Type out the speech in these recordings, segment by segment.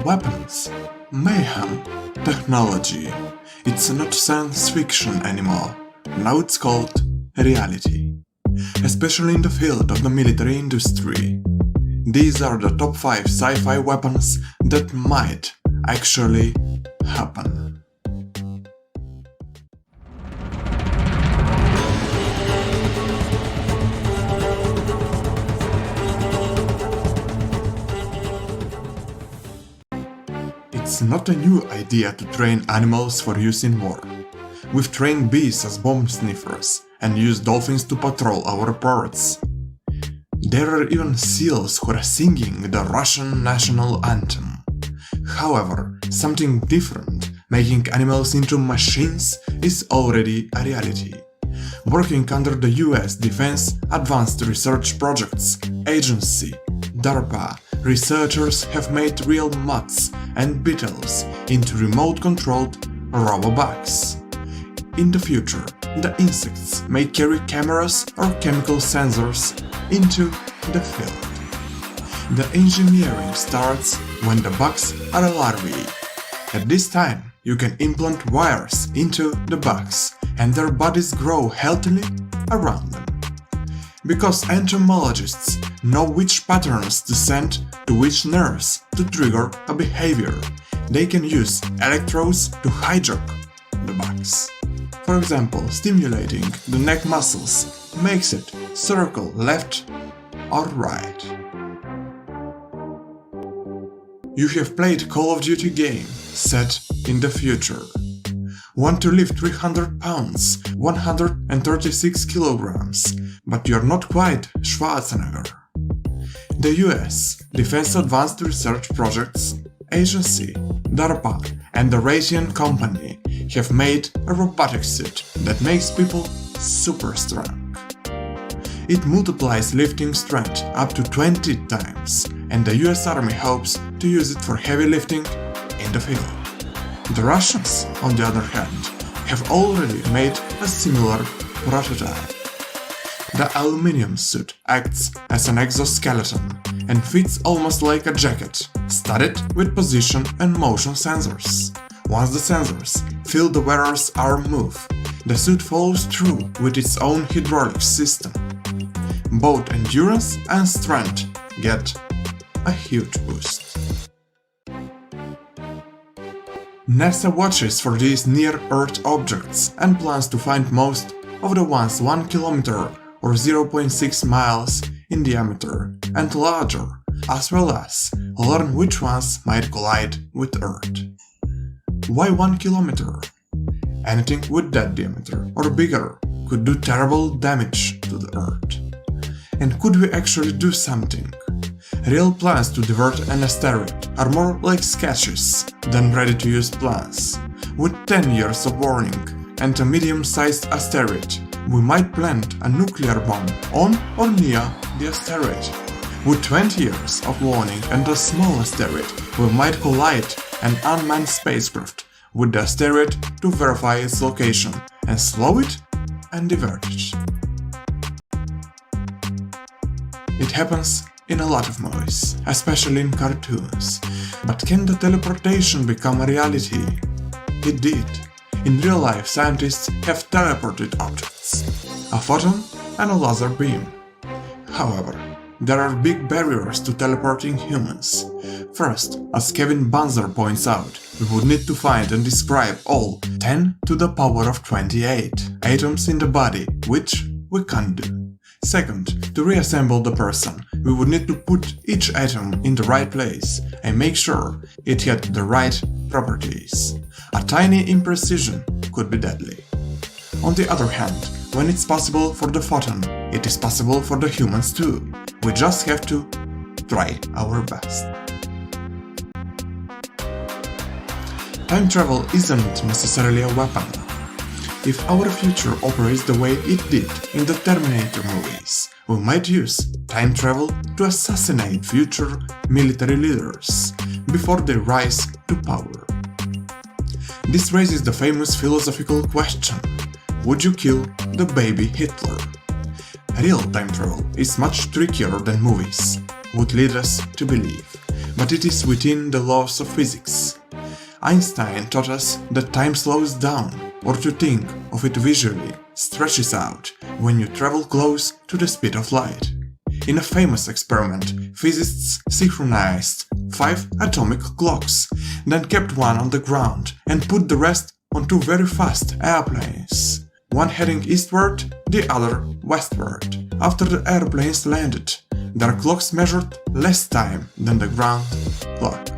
weapons, mayhem, technology. It's not science fiction anymore, now it's called reality. Especially in the field of the military industry. These are the top 5 sci-fi weapons that might actually happen. It's not a new idea to train animals for use in war. We've trained bees as bomb sniffers and used dolphins to patrol our ports. There are even seals who are singing the Russian national anthem. However, something different, making animals into machines, is already a reality. Working under the US Defense Advanced Research Projects Agency, DARPA, researchers have made real moths and beetles into remote-controlled robobugs. In the future, the insects may carry cameras or chemical sensors into the field. The engineering starts when the bugs are larvae. At this time, you can implant wires into the bugs and their bodies grow healthily around them. Because entomologists know which patterns to send to which nerves to trigger a behavior, they can use electrodes to hijack the bugs. For example, stimulating the neck muscles makes it circle left or right. You have played Call of Duty game set in the future. Want to lift 300 pounds, 136 kilograms, but you're not quite Schwarzenegger. The US Defense Advanced Research Projects Agency, DARPA, and the Raytheon Company have made a robotic suit that makes people super strong. It multiplies lifting strength up to 20 times, and the US Army hopes to use it for heavy lifting in the field. The Russians, on the other hand, have already made a similar prototype. The aluminium suit acts as an exoskeleton and fits almost like a jacket, studded with position and motion sensors. Once the sensors feel the wearer's arm move, the suit follows through with its own hydraulic system. Both endurance and strength get a huge boost. NASA watches for these near-Earth objects and plans to find most of the ones 1 kilometer or 0.6 miles in diameter and larger, as well as learn which ones might collide with Earth. Why 1 kilometer? Anything with that diameter or bigger could do terrible damage to the Earth. And could we actually do something? Real plans to divert an asteroid are more like sketches than ready-to-use plans. With 10 years of warning and a medium-sized asteroid, we might plant a nuclear bomb on or near the asteroid. With 20 years of warning and a small asteroid, we might collide an unmanned spacecraft with the asteroid to verify its location and slow it and divert it. It happens in a lot of movies, especially in cartoons. But can the teleportation become a reality? It did. In real life, scientists have teleported objects, a photon and a laser beam. However, there are big barriers to teleporting humans. First, as Kevin Bunzer points out, we would need to find and describe all 10 to the power of 28 atoms in the body, which we can't do. Second, to reassemble the person, we would need to put each atom in the right place and make sure it had the right properties. A tiny imprecision could be deadly. On the other hand, when it's possible for the photon, it is possible for the humans too. We just have to try our best. Time travel isn't necessarily a weapon. If our future operates the way it did in the Terminator movies, we might use time travel to assassinate future military leaders before they rise to power. This raises the famous philosophical question: would you kill the baby Hitler? Real time travel is much trickier than movies would lead us to believe. but it is within the laws of physics. Einstein taught us that time slows down, or to think of it visually, stretches out when you travel close to the speed of light. In a famous experiment, physicists synchronized 5 atomic clocks, then kept one on the ground and put the rest on 2 very fast airplanes. One heading eastward, the other westward. After the airplanes landed, their clocks measured less time than the ground clock.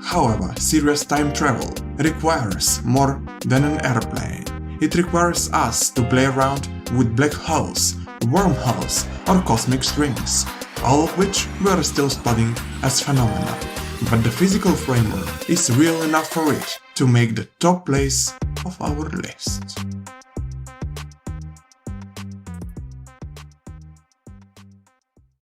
However, serious time travel requires more than an airplane. It requires us to play around with black holes, wormholes or cosmic strings, all of which we are still studying as phenomena. But the physical framework is real enough for it to make the top place of our list.